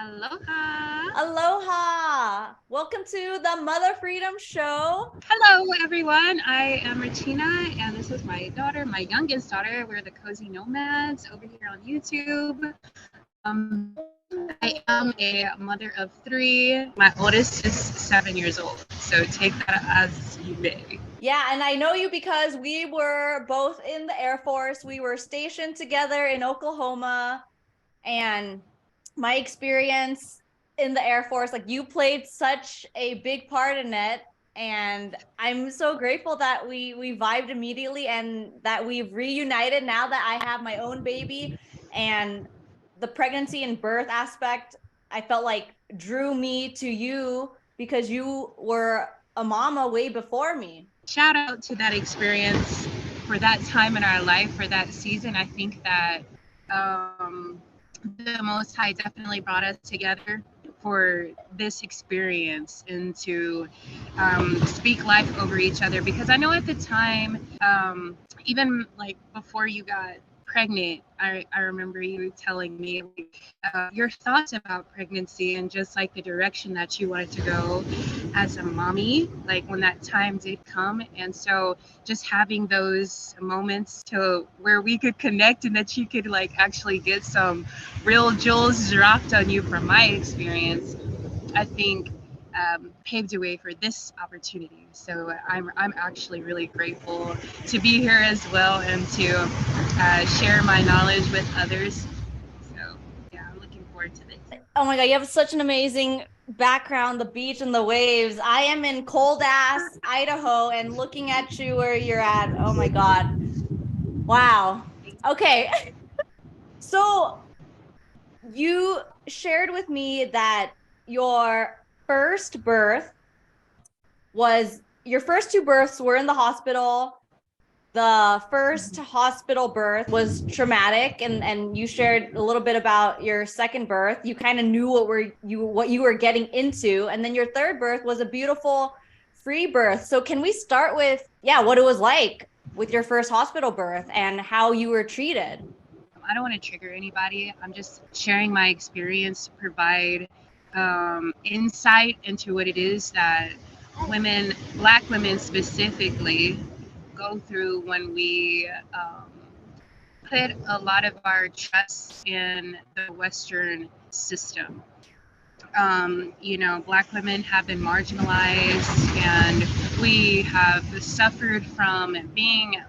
Aloha. Aloha! Welcome to the Mother Freedom Show. Hello, everyone. I am Rechina, and this is my daughter, my youngest daughter. We're the Cozy Nomads over here on YouTube. I am a mother of three. My oldest is 7 years old, so take that as you may. Yeah, and I know you because we were both in the Air Force. We were stationed together in Oklahoma, and my experience in the Air Force, like you played such a big part in it. And I'm so grateful that we vibed immediately and that we've reunited now that I have my own baby. And the pregnancy and birth aspect, I felt like drew me to you because you were a mama way before me. Shout out to that experience for that time in our life, for that season. I think that the Most High definitely brought us together for this experience and to speak life over each other, because I know at the time, even like before you got pregnant, I remember you telling me your thoughts about pregnancy and just like the direction that you wanted to go as a mommy, like when that time did come. And so just having those moments to where we could connect and that you could like actually get some real jewels dropped on you from my experience, I think paved the way for this opportunity. So I'm actually really grateful to be here as well and to share my knowledge with others. So yeah, I'm looking forward to this. Oh my God, you have such an amazing background, the beach and the waves. I am in cold ass Idaho and looking at you where you're at. Oh my God. Wow. Okay. So you shared with me that your first birth was your first two births were in the hospital. The first hospital birth was traumatic, and you shared a little bit about your second birth. You kind of knew what you were getting into, and then your third birth was a beautiful free birth. So can we start with what it was like with your first hospital birth and how you were treated? I don't want to trigger anybody. I'm just sharing my experience to provide insight into what it is that women, Black women specifically, go through when we put a lot of our trust in the Western system. Black women have been marginalized, and we have suffered from being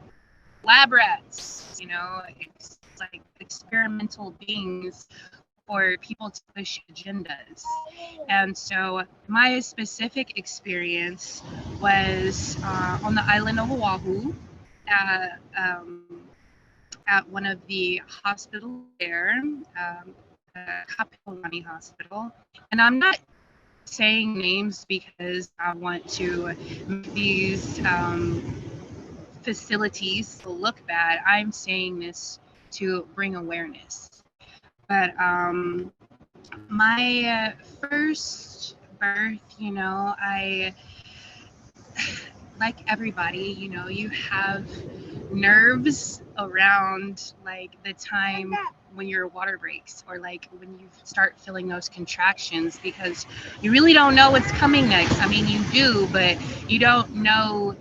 lab rats, it's like experimental beings for people to push agendas. And so my specific experience was on the island of Oahu at one of the hospitals there, Kapolani Hospital. And I'm not saying names because I want to make these facilities look bad. I'm saying this to bring awareness. But my first birth, I, like everybody, you have nerves around like the time when your water breaks or like when you start feeling those contractions, because you really don't know what's coming next. I mean, you do, but you don't know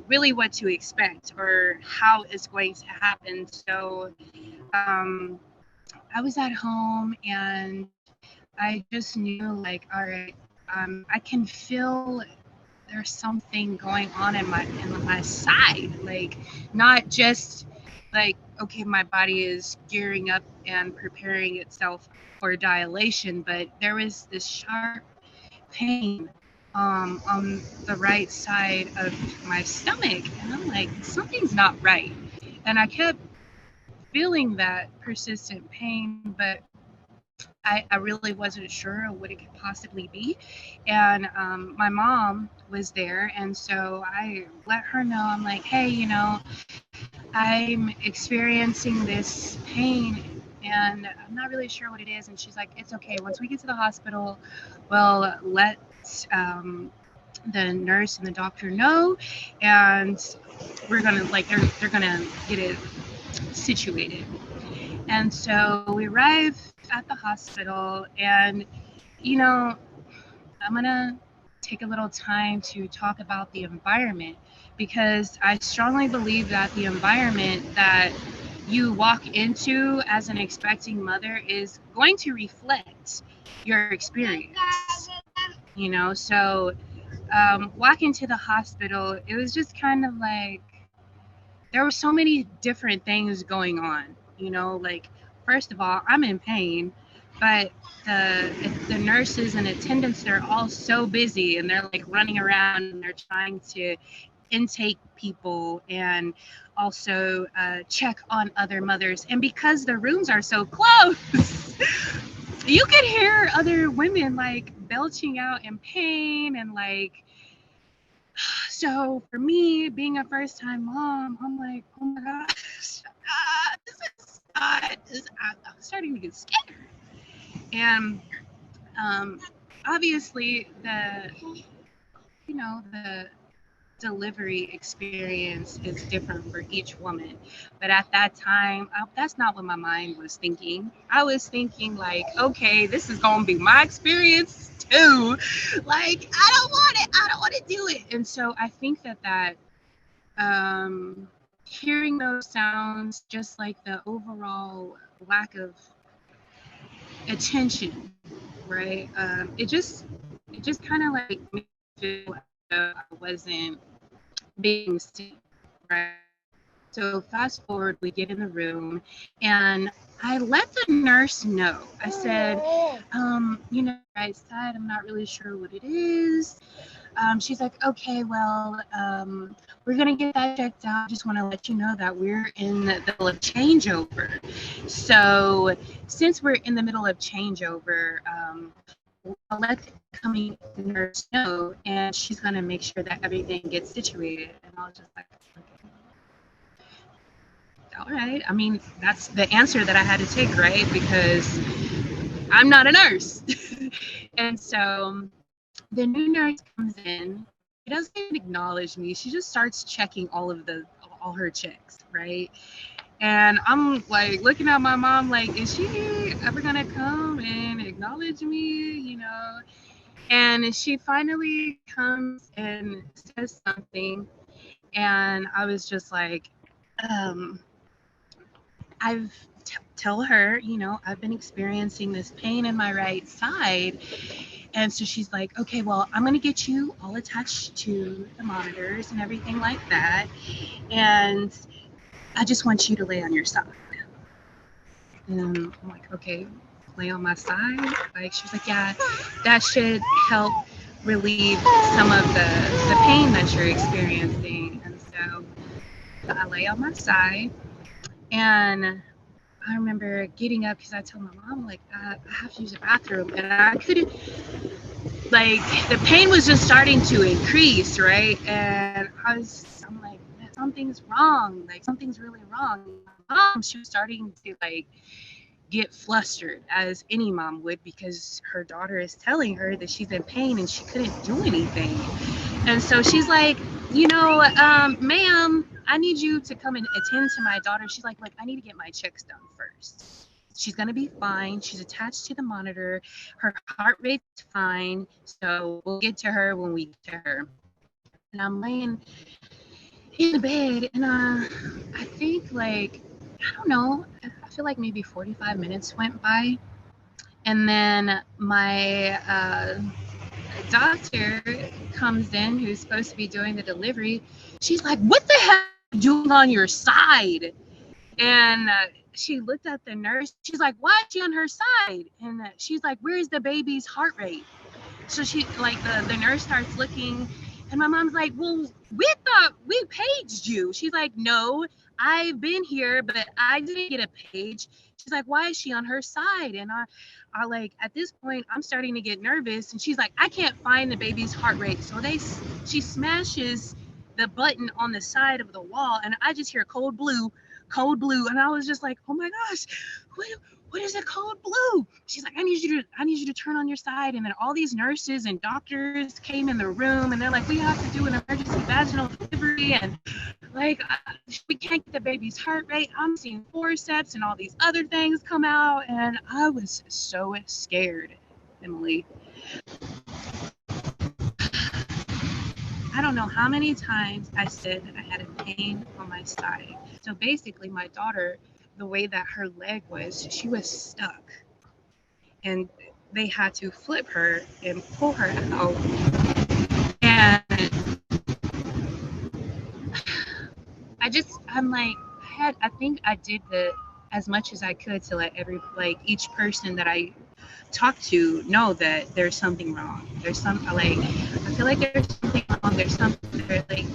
really what to expect or how it's going to happen. So I was at home and I just knew like, all right, I can feel there's something going on in my side, like not just like, okay, my body is gearing up and preparing itself for dilation, but there was this sharp pain on the right side of my stomach, and I'm like, something's not right. And I kept feeling that persistent pain, but I really wasn't sure what it could possibly be. And my mom was there, and so I let her know. I'm like, hey, I'm experiencing this pain and I'm not really sure what it is. And she's like, it's okay. Once we get to the hospital, we'll let the nurse and the doctor know, and we're gonna like they're gonna get it situated. And so we arrive at the hospital, and you know, I'm gonna take a little time to talk about the environment, because I strongly believe that the environment that you walk into as an expecting mother is going to reflect your experience. So walking to the hospital, it was just kind of like there were so many different things going on. Like, first of all, I'm in pain, but the nurses and attendants, they're all so busy, and they're like running around, and they're trying to intake people and also check on other mothers. And because the rooms are so close, you could hear other women like belching out in pain. And like, so for me, being a first time mom, I'm like, oh my gosh, I'm starting to get scared. And obviously the delivery experience is different for each woman. But at that time, that's not what my mind was thinking. I was thinking like, okay, this is going to be my experience too. Like, I don't want it. I don't want to do it. And so I think that hearing those sounds, just like the overall lack of attention, right? It just kind of like made me feel I wasn't being seen, right? So fast forward, we get in the room, and I let the nurse know. I said, right side, I'm not really sure what it is. She's like, okay, well, we're going to get that checked out. I just want to let you know that we're in the middle of changeover. So since we're in the middle of changeover, I'll let the incoming nurse know, and she's going to make sure that everything gets situated. And I was just like, okay. All right. I mean, that's the answer that I had to take, right? Because I'm not a nurse. And so the new nurse comes in. She doesn't even acknowledge me. She just starts checking all her checks, right? And I'm like looking at my mom like, is she ever gonna come and acknowledge me, And she finally comes and says something, and I was just like, tell her, I've been experiencing this pain in my right side. And so she's like, okay, well, I'm going to get you all attached to the monitors and everything like that. And I just want you to lay on your side. And I'm like, okay, lay on my side. Like, she was like, yeah, that should help relieve some of the pain that you're experiencing. And so I lay on my side, and I remember getting up because I told my mom, like, I have to use the bathroom, and I couldn't, like, the pain was just starting to increase, right? And I'm like, something's wrong, like, something's really wrong. My mom, she was starting to, like, get flustered, as any mom would, because her daughter is telling her that she's in pain and she couldn't do anything. And so she's like, ma'am, I need you to come and attend to my daughter. She's like, I need to get my checks done first. She's going to be fine. She's attached to the monitor. Her heart rate's fine. So we'll get to her when we get to her. And I'm laying in the bed, and I think, like, I don't know, I feel like maybe 45 minutes went by. And then my doctor comes in, who's supposed to be doing the delivery. She's like, what the hell are you doing on your side? And she looked at the nurse. She's like, why is she on her side? And she's like, where's the baby's heart rate? So she, like, the nurse starts looking, and my mom's like, well, we thought we paged you. She's like, no, I've been here, but I didn't get a page. She's like, why is she on her side? And I like, at this point, I'm starting to get nervous. And she's like, I can't find the baby's heart rate. So she smashes the button on the side of the wall, and I just hear cold blue. And I was just like, oh my gosh, what is it called? Blue. She's like, I need you to turn on your side. And then all these nurses and doctors came in the room and they're like, we have to do an emergency vaginal delivery. And like, we can't get the baby's heart rate. I'm seeing forceps and all these other things come out. And I was so scared, Emily. I don't know how many times I said that I had a pain on my side. So basically, my daughter, the way that her leg was, she was stuck. And they had to flip her and pull her out. And I'm like, I think I did as much as I could to let each person that I talk to know that there's something wrong. There's something like, I feel like there's something wrong. There's something there, like,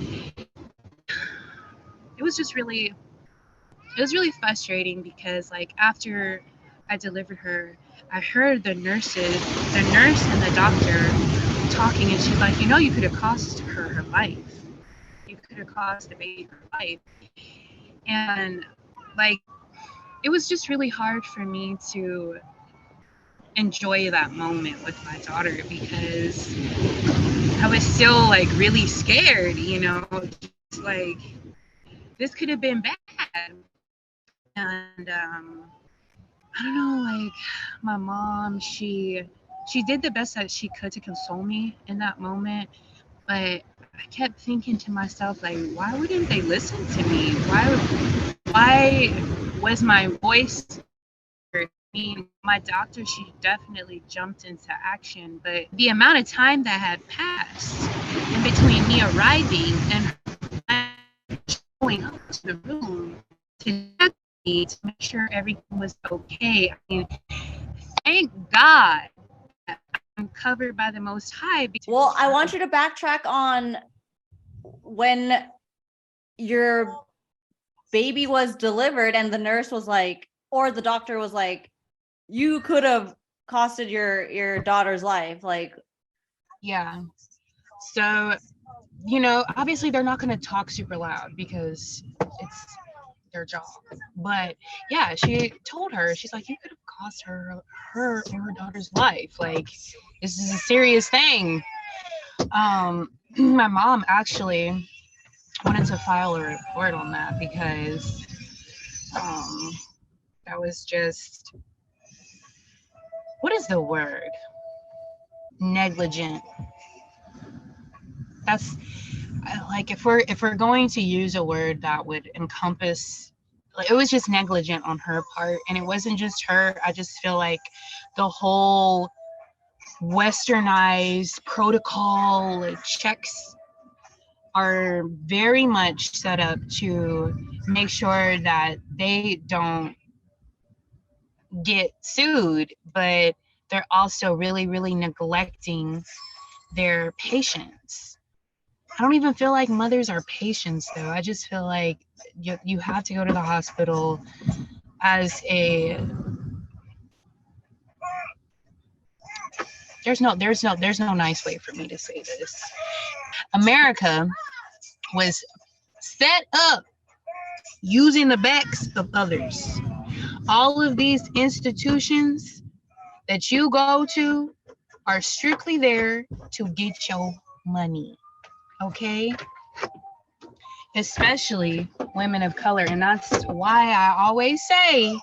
it was really frustrating because like after I delivered her, I heard the nurse and the doctor talking, and she's like, you could have cost her life. You could have cost the baby her life. And like, it was just really hard for me to enjoy that moment with my daughter because I was still like really scared, like this could have been bad. And I don't know, like my mom, she did the best that she could to console me in that moment, but I kept thinking to myself, like, why wouldn't they listen to me? Why was my voice? I mean, my doctor, she definitely jumped into action, but the amount of time that had passed in between me arriving and going up to the room to check me to make sure everything was okay. I mean, thank God I'm covered by the Most High. Well, I want you to backtrack on when your baby was delivered and the nurse was like, or the doctor was like, you could have costed your daughter's life. Like, yeah. So, obviously they're not going to talk super loud because it's their job. But yeah, she told her, she's like, you could have cost her daughter's life. Like, this is a serious thing. My mom actually wanted to file a report on that because that was just, what is the word? Negligent. That's like, if we're going to use a word that would encompass, like, it was just negligent on her part. And it wasn't just her. I just feel like the whole westernized protocol checks are very much set up to make sure that they don't get sued, but they're also really, really neglecting their patients. I don't even feel like mothers are patients, though. I just feel like you have to go to the hospital as a, there's no nice way for me to say this. America was set up using the backs of others. All of these institutions that you go to are strictly there to get your money, okay? Especially women of color. And that's why I always say,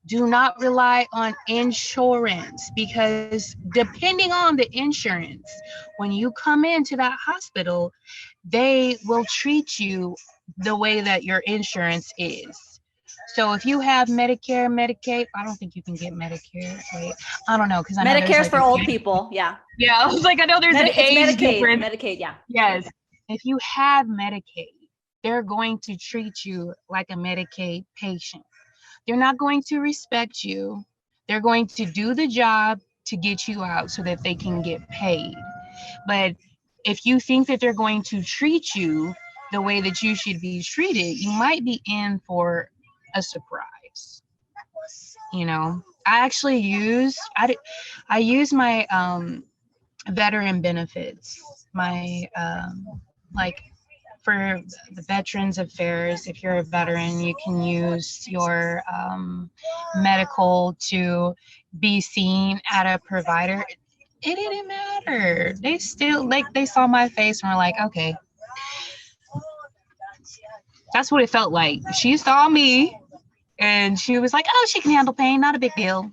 do not rely on insurance, because depending on the insurance, when you come into that hospital, they will treat you the way that your insurance is. So if you have Medicare, Medicaid, I don't think you can get Medicare. Wait, I don't know, because I know Medicare's for old people. Yeah. Yeah, I was like, I know there's an age difference. Medicaid, yeah. Yes. If you have Medicaid, they're going to treat you like a Medicaid patient. They're not going to respect you. They're going to do the job to get you out so that they can get paid. But if you think that they're going to treat you the way that you should be treated, you might be in for a surprise. I actually use my veteran benefits, my for the Veterans Affairs, if you're a veteran, you can use your medical to be seen at a provider. It didn't matter. They still, like, they saw my face and were like, okay. That's what it felt like. She saw me and she was like, oh, she can handle pain, not a big deal.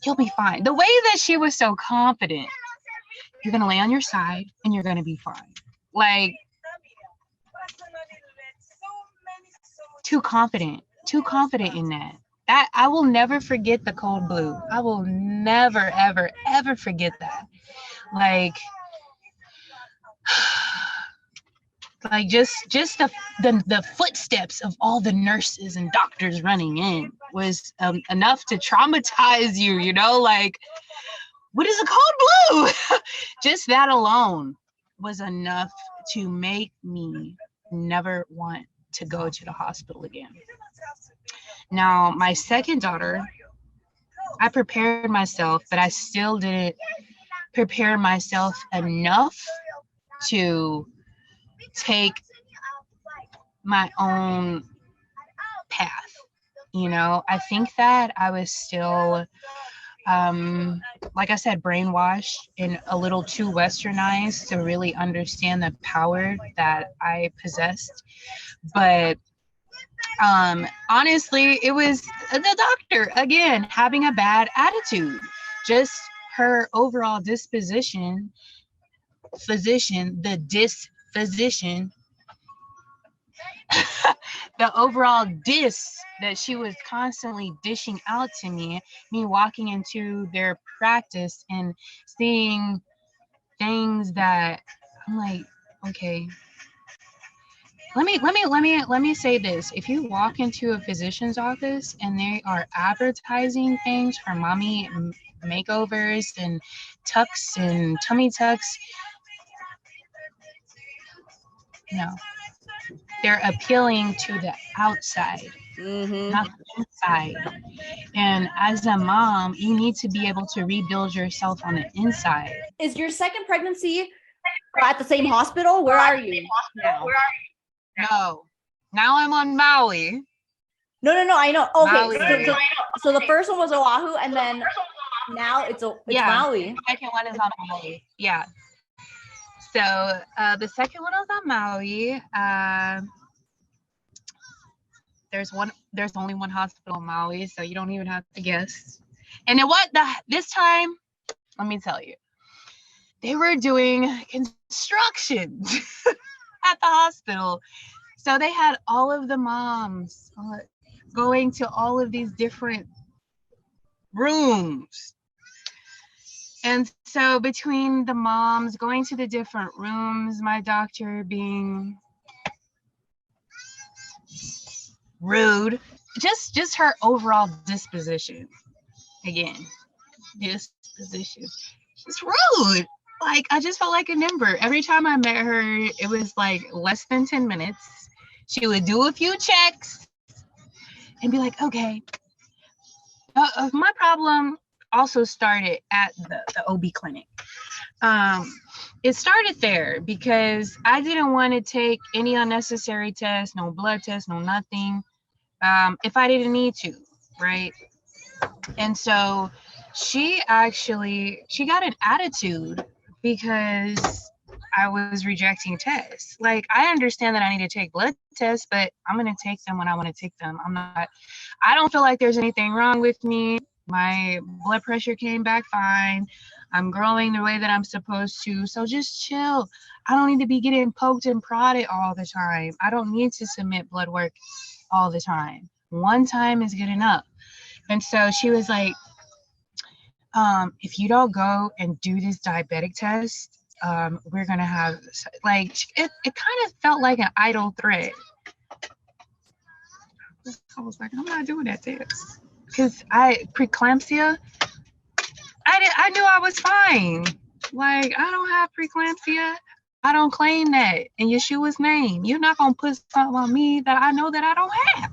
You'll be fine. The way that she was so confident, you're going to lay on your side and you're going to be fine. Like, too confident in that. I will never forget the cold blue. I will never, ever, ever forget that. Like just the footsteps of all the nurses and doctors running in was enough to traumatize you, you know, like, what is a cold blue? Just that alone was enough to make me never want to go to the hospital again. Now, my second daughter, I prepared myself, but I still didn't prepare myself enough to take my own path. You know, I think that I was still, like I said, brainwashed and a little too westernized to really understand the power that I possessed. But honestly, it was the doctor, again, having a bad attitude. Just her overall disposition, the overall diss that she was constantly dishing out to me walking into their practice and seeing things that I'm like, okay, let me say this. If you walk into a physician's office and they are advertising things for mommy makeovers and tucks and tummy tucks, no, they're appealing to the outside, not the inside. And as a mom, you need to be able to rebuild yourself on the inside. Is your second pregnancy at the same hospital? Where are you now? No, now I'm on Maui. No, I know. Okay, so the first one was Oahu, and then now it's Maui. The second one is on Maui. Yeah. So the second one is on Maui. There's only one hospital in Maui, so you don't even have to guess. And this time, let me tell you, they were doing construction at the hospital. So they had all of the moms going to all of these different rooms. And so between the moms going to the different rooms, my doctor being rude, just her overall disposition. Again, disposition. She's rude. Like, I just felt like a number. Every time I met her, it was like less than 10 minutes. She would do a few checks and be like, okay. My problem also started at the OB clinic. It started there because I didn't want to take any unnecessary tests, no blood tests, no nothing, if I didn't need to, right? And so she got an attitude because I was rejecting tests. Like, I understand that I need to take blood tests, but I'm going to take them when I want to take them. I don't feel like there's anything wrong with me. My blood pressure came back fine. I'm growing the way that I'm supposed to. So just chill. I don't need to be getting poked and prodded all the time. I don't need to submit blood work all the time. One time is good enough. And so she was like, if you don't go and do this diabetic test, we're going to have, like, it kind of felt like an idle threat. I was like, I'm not doing that test. Because preeclampsia, I knew I was fine. Like, I don't have preeclampsia. I don't claim that in Yeshua's name. You're not going to put something on me that I know that I don't have.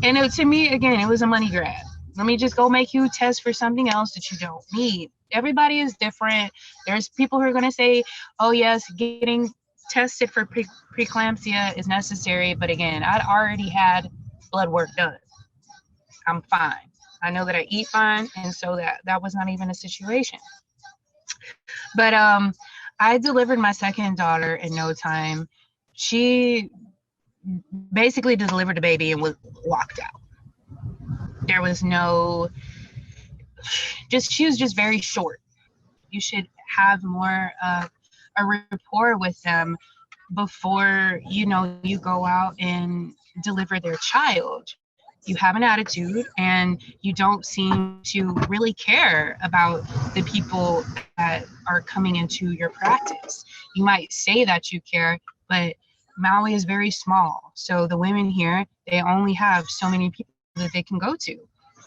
And to me, again, it was a money grab. Let me just go make you test for something else that you don't need. everybody is different. There's people who are going to say, oh yes, getting tested for preeclampsia is necessary. But again, I'd already had blood work done. I'm fine. I know that I eat fine. And so that was not even a situation. But I delivered my second daughter in no time. She basically delivered the baby and walked out. There was no, she was just very short. You should have more a rapport with them before, you go out and deliver their child. You have an attitude and you don't seem to really care about the people that are coming into your practice. You might say that you care, but Maui is very small. So the women here, they only have so many people that they can go to.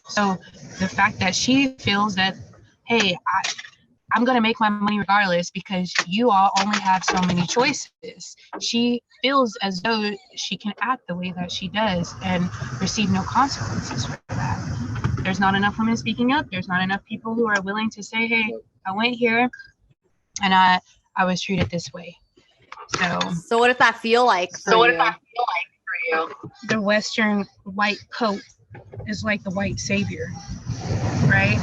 So the fact that she feels that, hey, I'm going to make my money regardless because you all only have so many choices. She feels as though she can act the way that she does and receive no consequences for that. There's not enough women speaking up. There's not enough people who are willing to say, hey, I went here and I was treated this way. So what did that feel like for you? The Western white coat is like the white savior, right?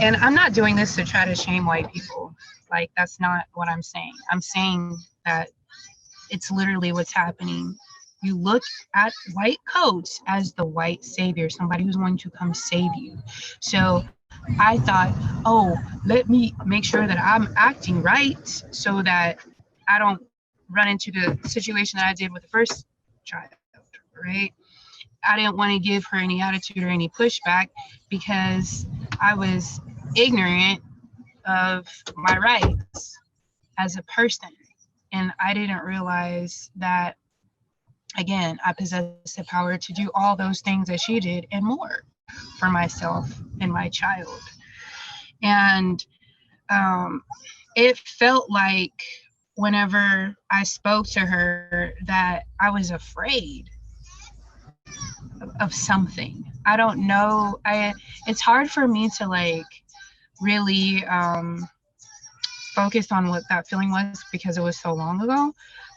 And I'm not doing this to try to shame white people. Like, that's not what I'm saying. I'm saying that it's literally what's happening. You look at white coats as the white savior, somebody who's going to come save you. So I thought, oh, let me make sure that I'm acting right so that I don't run into the situation that I did with the first child, right? I didn't want to give her any attitude or any pushback because I was ignorant of my rights as a person. And I didn't realize that, again, I possess the power to do all those things that she did and more for myself and my child. And it felt like whenever I spoke to her that I was afraid of something. I don't know. It's hard for me to like really focus on what that feeling was because it was so long ago.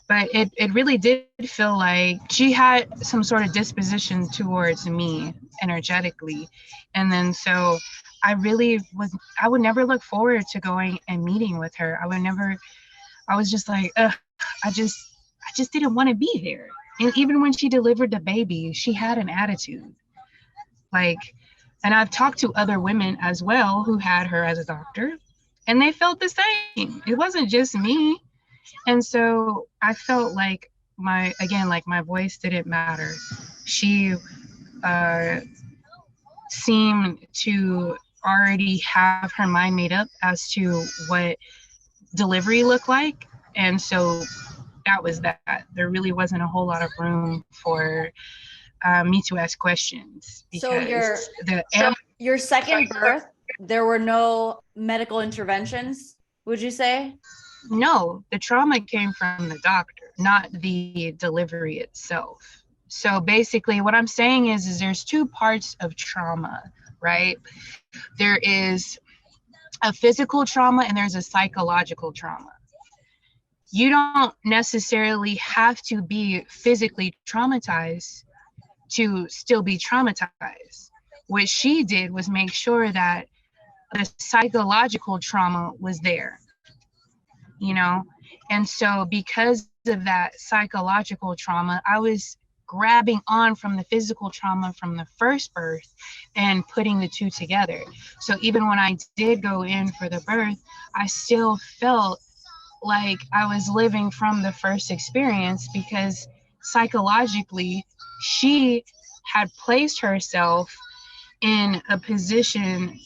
But it really did feel like she had some sort of disposition towards me energetically. And then so I would never look forward to going and meeting with her. I was just like, I just didn't want to be there. And even when she delivered the baby, she had an attitude. Like, and I've talked to other women as well who had her as a doctor, and they felt the same. It wasn't just me. And so I felt like my voice didn't matter. She seemed to already have her mind made up as to what delivery looked like. And so that was that. There really wasn't a whole lot of room for me to ask questions. So your second birth, there were no medical interventions, would you say? No, the trauma came from the doctor, not the delivery itself. So basically what I'm saying is there's two parts of trauma, right? There is a physical trauma and there's a psychological trauma. You don't necessarily have to be physically traumatized to still be traumatized. What she did was make sure that the psychological trauma was there, And so because of that psychological trauma, I was grabbing on from the physical trauma from the first birth and putting the two together. So even when I did go in for the birth, I still felt like I was living from the first experience because psychologically she had placed herself in a position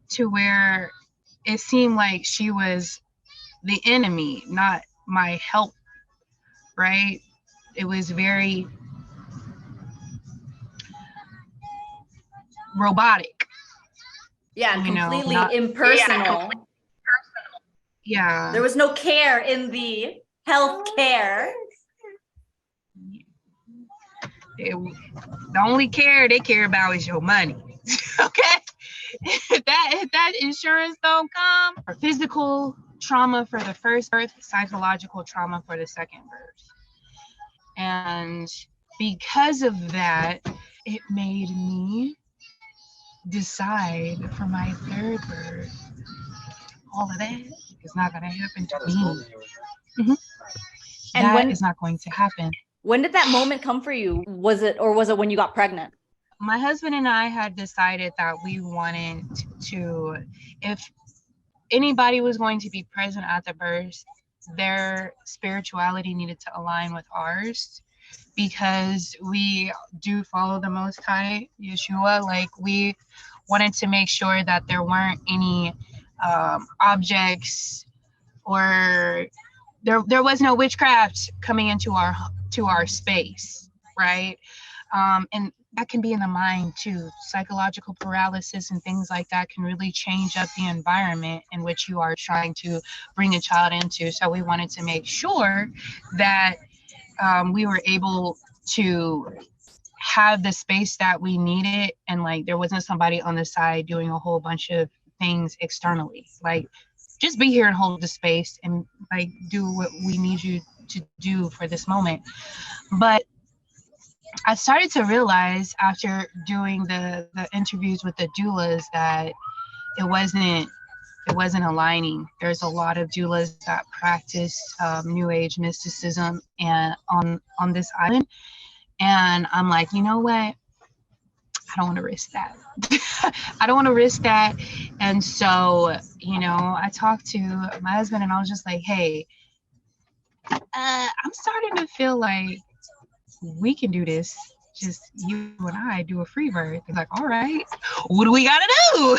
to where it seemed like she was the enemy, not my help, right? It was very robotic. Yeah, completely impersonal. Yeah. There was no care in the health care. The only care they care about is your money. Okay? If insurance don't come. For physical trauma for the first birth, psychological trauma for the second birth. And because of that, it made me decide for my third birth, all of that is not going to happen to me. Mm-hmm. And that is not going to happen. When did that moment come for you? Was it when you got pregnant? My husband and I had decided that we wanted to, if anybody was going to be present at the birth, their spirituality needed to align with ours, because we do follow the Most High, Yeshua. Like, we wanted to make sure that there weren't any objects, or there was no witchcraft coming into our space, right? And that can be in the mind too. Psychological paralysis and things like that can really change up the environment in which you are trying to bring a child into. So we wanted to make sure that we were able to have the space that we needed, and like there wasn't somebody on the side doing a whole bunch of things externally. Like, just be here and hold the space and like do what we need you to do for this moment. But I started to realize after doing the interviews with the doulas that it wasn't aligning. There's a lot of doulas that practice New Age mysticism and on this island, and I'm like, you know what? I don't want to risk that. I don't want to risk that. And so, you know, I talked to my husband and I was just like, hey, I'm starting to feel like we can do this. Just you and I do a free birth. He's like, all right, what do we gotta do?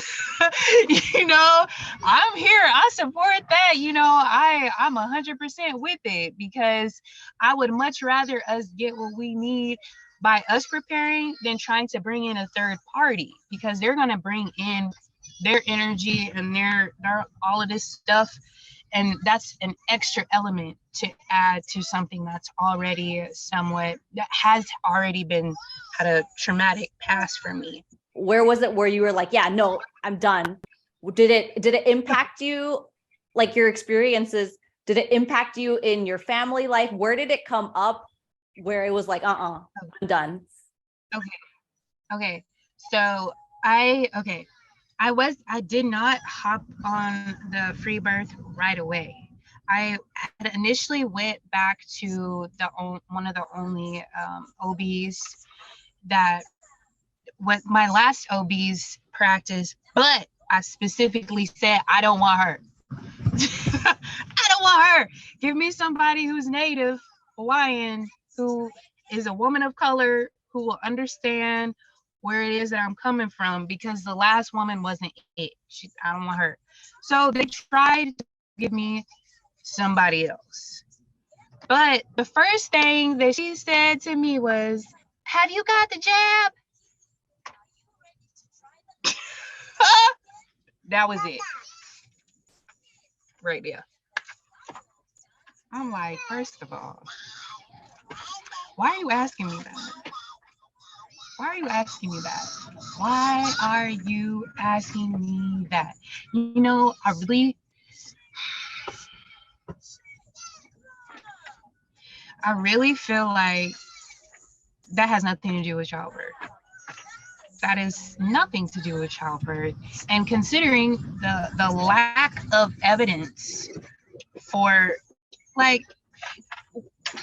You know, I'm here. I support that. You know, I'm 100% with it, because I would much rather us get what we need by us preparing than trying to bring in a third party, because they're gonna bring in their energy and their all of this stuff. And that's an extra element to add to something that's already that has already had a traumatic past for me. Where was it where you were like, yeah, no, I'm done? Did it impact you, like your experiences? Did it impact you in your family life? Where did it come up where it was like, I'm done? Okay. So I did not hop on the free birth right away. I had initially went back to one of the only OBs that what my last OB's practice, but I specifically said, I don't want her. I don't want her. Give me somebody who's Native Hawaiian, who is a woman of color, who will understand where it is that I'm coming from, because the last woman wasn't it. I don't want her. So they tried to give me somebody else. But the first thing that she said to me was, have you got the jab? That was it. Right there. I'm like, first of all, why are you asking me that? Why are you asking me that? Why are you asking me that? You know, I really feel like that has nothing to do with childbirth. That is nothing to do with childbirth. And considering the lack of evidence for, like,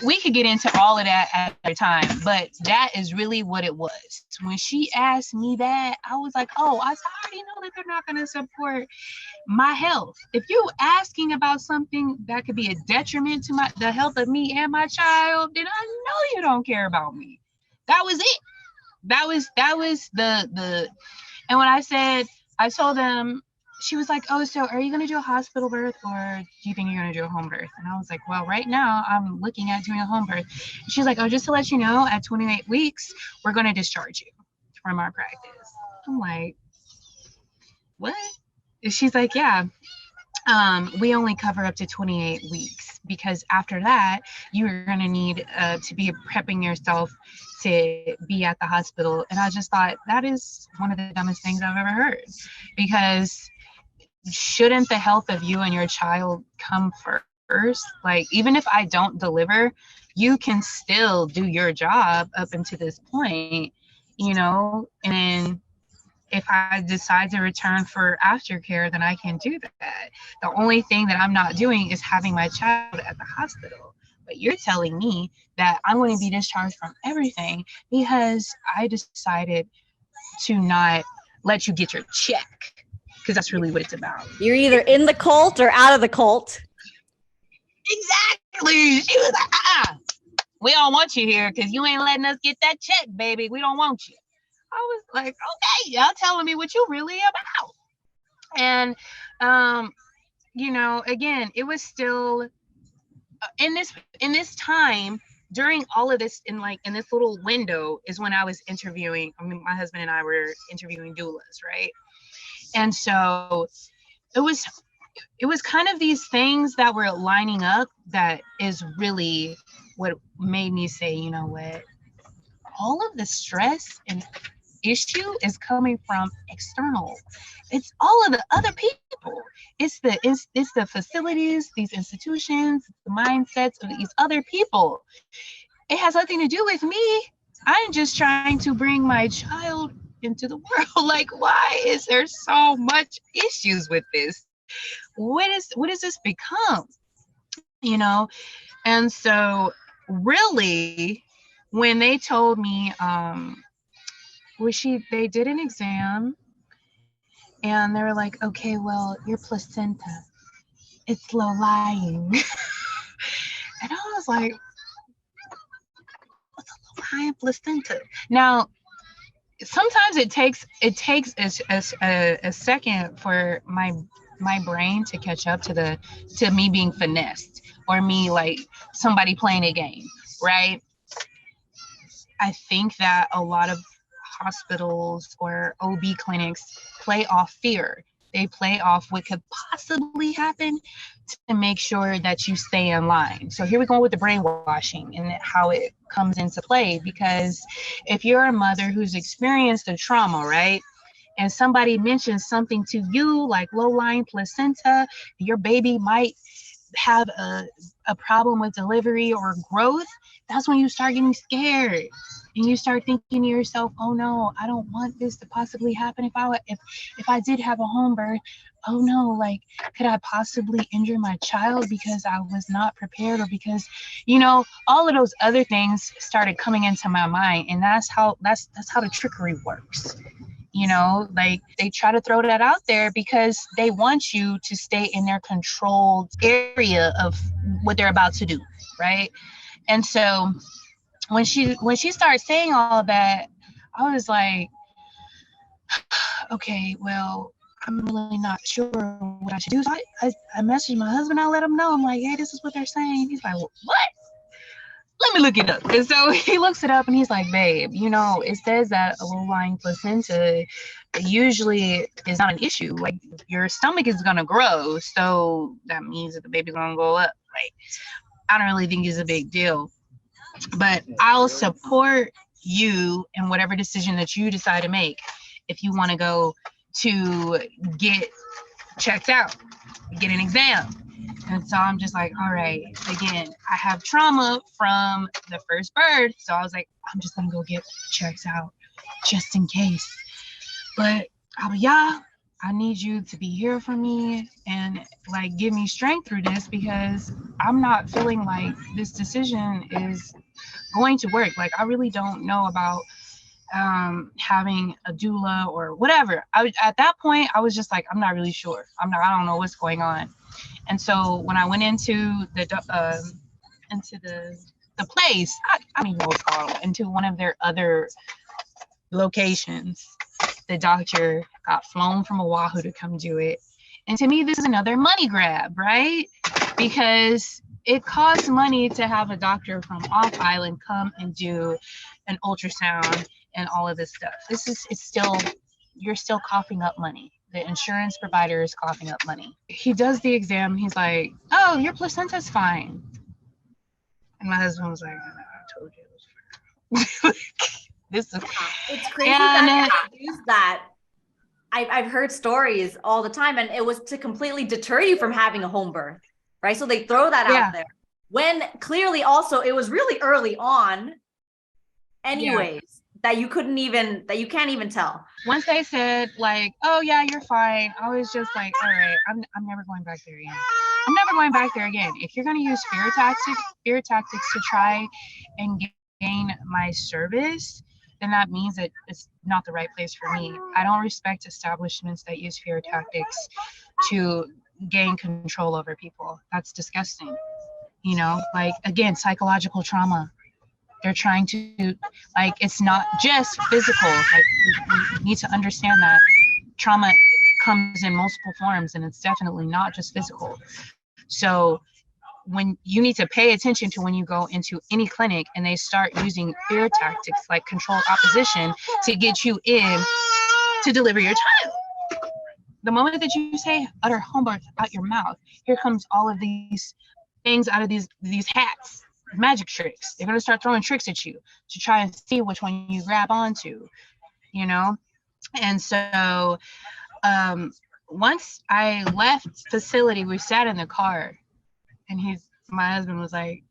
we could get into all of that at the time, but that is really what it was. When she asked me that, I was like, oh, I already know that they're not going to support my health. If you're asking about something that could be a detriment to the health of me and my child, then I know you don't care about me. That was it. That was the, and when I told them, she was like, oh, so are you going to do a hospital birth, or do you think you're going to do a home birth? And I was like, well, right now I'm looking at doing a home birth. She's like, oh, just to let you know, at 28 weeks, we're going to discharge you from our practice. I'm like, what? And she's like, yeah, we only cover up to 28 weeks, because after that, you're going to need to be prepping yourself to be at the hospital. And I just thought, that is one of the dumbest things I've ever heard, because shouldn't the health of you and your child come first? Like, even if I don't deliver, you can still do your job up until this point, you know, and if I decide to return for aftercare, then I can do that. The only thing that I'm not doing is having my child at the hospital. But you're telling me that I'm going to be discharged from everything because I decided to not let you get your check, because that's really what it's about. You're either in the cult or out of the cult. Exactly. She was like, we don't want you here because you ain't letting us get that check, baby. We don't want you. I was like, okay, y'all telling me what you really about. And, you know, again, it was still in this time during all of this, in this little window is when I was interviewing. I mean, my husband and I were interviewing doulas, right? And so it was kind of these things that were lining up that is really what made me say, you know what, all of the stress and issue is coming from external. It's all of the other people. It's the facilities, these institutions, the mindsets of these other people. It has nothing to do with me. I'm just trying to bring my child into the world. Like, why is there so much issues with this? What does this become? You know? And so really, when they told me, they did an exam and they were like, okay, well, your placenta, it's low lying. And I was like, what's a low lying placenta? Now, sometimes it takes a second for my brain to catch up to me being finessed, or me like somebody playing a game, right? I think that a lot of hospitals or OB clinics play off fear. They play off what could possibly happen to make sure that you stay in line. So here we go with the brainwashing and how it comes into play. Because if you're a mother who's experienced a trauma, right, and somebody mentions something to you like low-lying placenta, your baby might have a problem with delivery or growth, that's when you start getting scared. And you start thinking to yourself, oh no, I don't want this to possibly happen. If I did have a home birth, oh no, like, could I possibly injure my child because I was not prepared, or because, you know, all of those other things started coming into my mind. And that's how the trickery works. You know, like, they try to throw that out there because they want you to stay in their controlled area of what they're about to do, right? And so when she started saying all that, I was like, okay, well, I'm really not sure what I should do. So I messaged my husband. I let him know. I'm like, hey, this is what they're saying. He's like, what? Let me look it up. And so he looks it up and he's like, babe, you know, it says that a low-lying placenta usually is not an issue. Like, your stomach is going to grow. So that means that the baby's going to go up. Like, I don't really think it's a big deal. But I'll support you in whatever decision that you decide to make. If you want to go to get checked out, get an exam. And so I'm just like, all right, again, I have trauma from the first birth. So I was like, I'm just going to go get checked out just in case. But yeah, I need you to be here for me and like give me strength through this, because I'm not feeling like this decision is going to work. Like, I really don't know about having a doula or whatever. At that point, I was just like, I'm not really sure. I don't know what's going on. And so when I went into the place, I don't even know what's called, into one of their other locations, the doctor got flown from Oahu to come do it. And to me, this is another money grab, right? Because it costs money to have a doctor from off island come and do an ultrasound and all of this stuff. You're still coughing up money. The insurance provider is coughing up money. He does the exam. He's like, oh, your placenta's fine. And my husband was like, I told you it was fine. This is, it's crazy that they use that I've heard stories all the time, and it was to completely deter you from having a home birth, right? So they throw that out there when clearly also it was really early on anyways, that you can't even tell. Once they said like, oh yeah, you're fine, I was just like, all right, I'm never going back there again. I'm never going back there again. If you're going to use fear tactics to try and gain my service, then that means that it's not the right place for me. I don't respect establishments that use fear tactics to gain control over people. That's disgusting. You know, like, again, psychological trauma. They're trying to, like, it's not just physical. Like, we need to understand that trauma comes in multiple forms, and it's definitely not just physical. So when you need to pay attention to when you go into any clinic and they start using fear tactics like controlled opposition to get you in to deliver your child. The moment that you say utter home birth out your mouth, here comes all of these things out of these hats, magic tricks. They're going to start throwing tricks at you to try and see which one you grab onto, you know? And so once I left facility, we sat in the car, and my husband was like,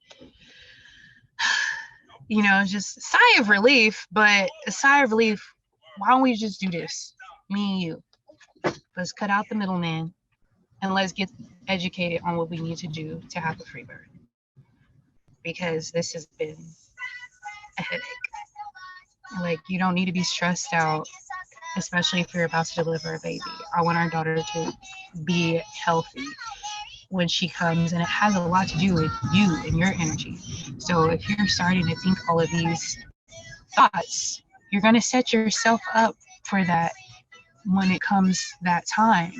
you know, just a sigh of relief, but a sigh of relief. Why don't we just do this? Me and you. Let's cut out the middleman, and let's get educated on what we need to do to have a free birth. Because this has been a headache. Like, you don't need to be stressed out, especially if you're about to deliver a baby. I want our daughter to be healthy when she comes, and it has a lot to do with you and your energy. So if you're starting to think all of these thoughts, you're going to set yourself up for that when it comes that time.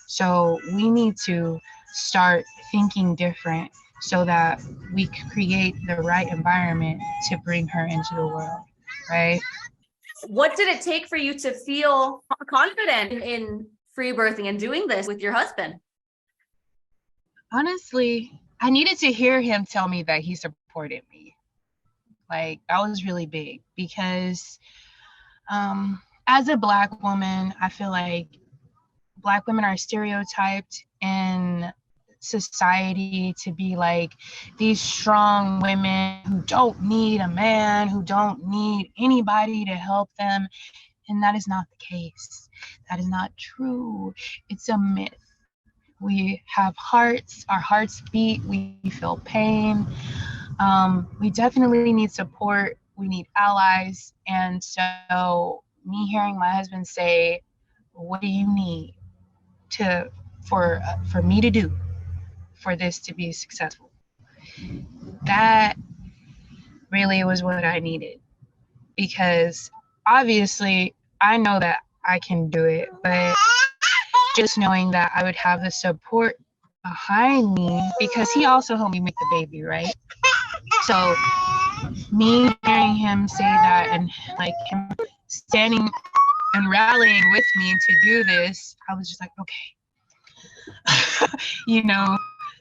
So we need to start thinking different so that we create the right environment to bring her into the world, right? What did it take for you to feel confident in free birthing and doing this with your husband? Honestly, I needed to hear him tell me that he supported me. Like, that was really big because as a Black woman, I feel like Black women are stereotyped in society to be like these strong women who don't need a man, who don't need anybody to help them. And that is not the case. That is not true. It's a myth. We have hearts, our hearts beat, we feel pain. We definitely need support. We need allies. And so me hearing my husband say, what do you need for me to do for this to be successful? That really was what I needed, because obviously I know that I can do it, but just knowing that I would have the support behind me, because he also helped me make the baby, right? So me hearing him say that, and like him standing and rallying with me to do this, I was just like, okay, you know,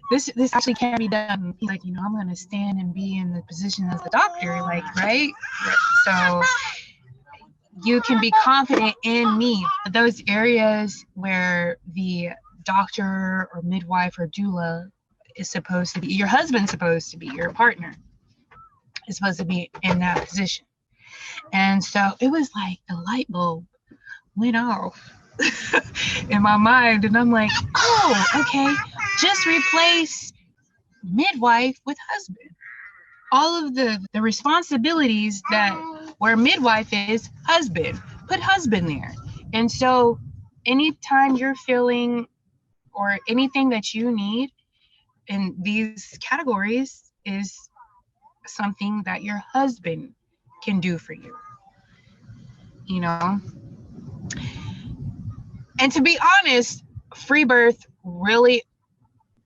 this actually can be done. He's like, you know, I'm going to stand and be in the position as the doctor, like, right? So you can be confident in me. Those areas where the doctor or midwife or doula is supposed to be, your husband's supposed to be, your partner is supposed to be in that position. And so it was like the light bulb went off in my mind, and I'm like, oh, okay, just replace midwife with husband. All of the responsibilities that where midwife is, husband, put husband there. And so anytime you're feeling or anything that you need in these categories is something that your husband can do for you, you know? And to be honest, free birth really,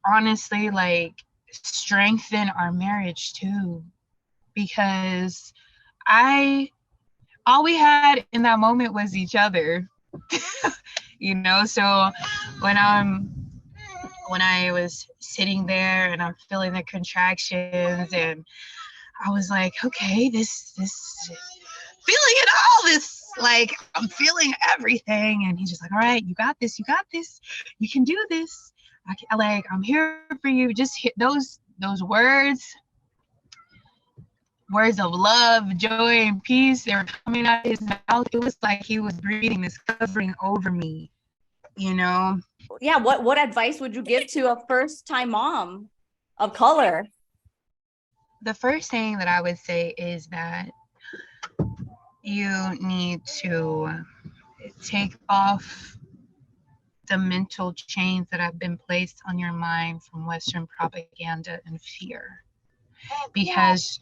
honestly, like, strengthen our marriage too, because all we had in that moment was each other. You know, so when I was sitting there and I'm feeling the contractions, and I was like, okay, this feeling it all, this like, I'm feeling everything. And he's just like, all right, you got this, you can do this. I'm here for you. Just hit those words of love, joy, and peace. They were coming out of his mouth. It was like he was breathing this covering over me, you know? Yeah, what advice would you give to a first-time mom of color? The first thing that I would say is that you need to take off the mental chains that have been placed on your mind from Western propaganda and fear. Because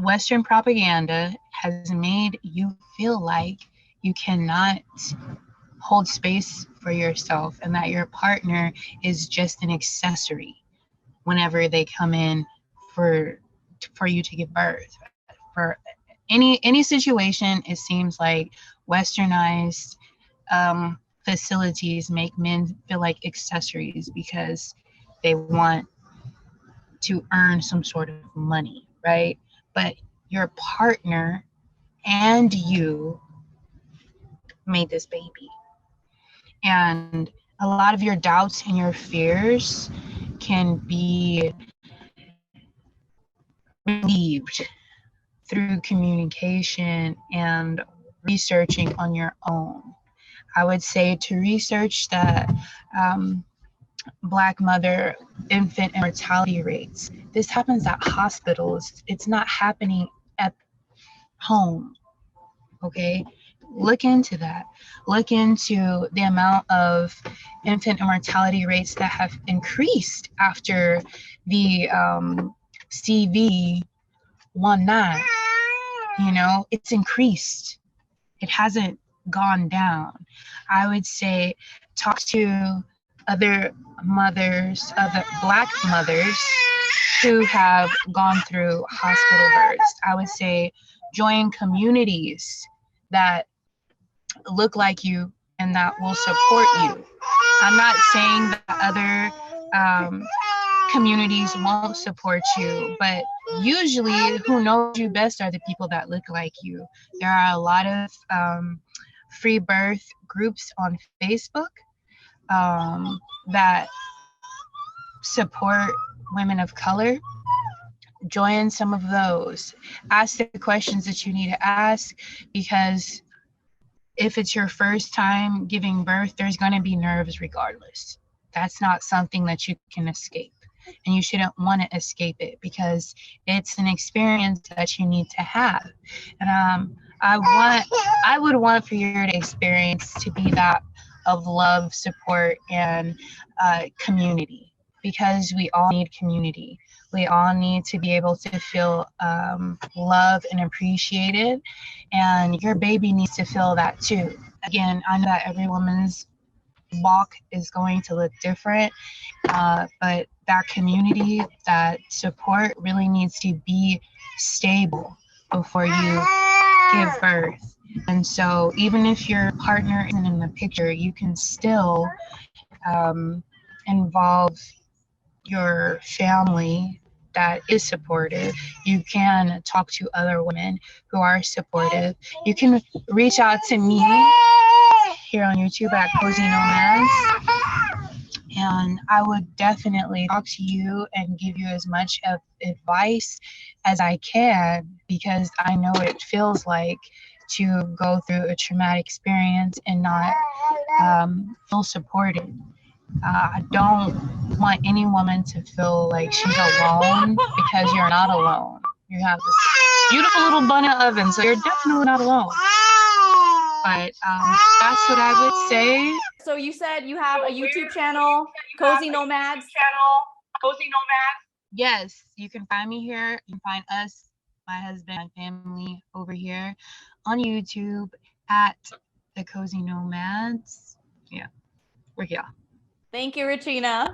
Western propaganda has made you feel like you cannot hold space for yourself and that your partner is just an accessory whenever they come in for you to give birth. For any situation, it seems like westernized facilities make men feel like accessories because they want to earn some sort of money, right? But your partner and you made this baby. And a lot of your doubts and your fears can be relieved through communication and researching on your own. I would say to research that Black mother infant mortality rates. This happens at hospitals. It's not happening at home. Okay? Look into that. Look into the amount of infant mortality rates that have increased after the CV 19. You know, it's increased. It hasn't gone down. I would say talk to other mothers, other Black mothers who have gone through hospital births. I would say join communities that look like you and that will support you. I'm not saying that other communities won't support you, but usually who knows you best are the people that look like you. There are a lot of free birth groups on Facebook that support women of color. Join some of those. Ask the questions that you need to ask, because if it's your first time giving birth, there's going to be nerves regardless. That's not something that you can escape. And you shouldn't want to escape it because it's an experience that you need to have. And I would want for your experience to be that of love, support, and community, because we all need community. We all need to be able to feel loved and appreciated, and your baby needs to feel that too. Again, I know that every woman's walk is going to look different, but that community, that support really needs to be stable before you give birth. And so even if your partner isn't in the picture, you can still involve your family that is supportive. You can talk to other women who are supportive. You can reach out to me here on YouTube at Cozy Nomads, and I would definitely talk to you and give you as much of advice as I can, because I know what it feels like to go through a traumatic experience and not feel supported. I don't want any woman to feel like she's alone, because you're not alone. You have this beautiful little bun in the oven, so you're definitely not alone. But that's what I would say. So you said you have a YouTube channel, Cozy Nomads. Yes, you can find me here. You can find us, my husband, my family over here on YouTube at the Cozy Nomads. Yeah, we're here. Thank you, Rechina.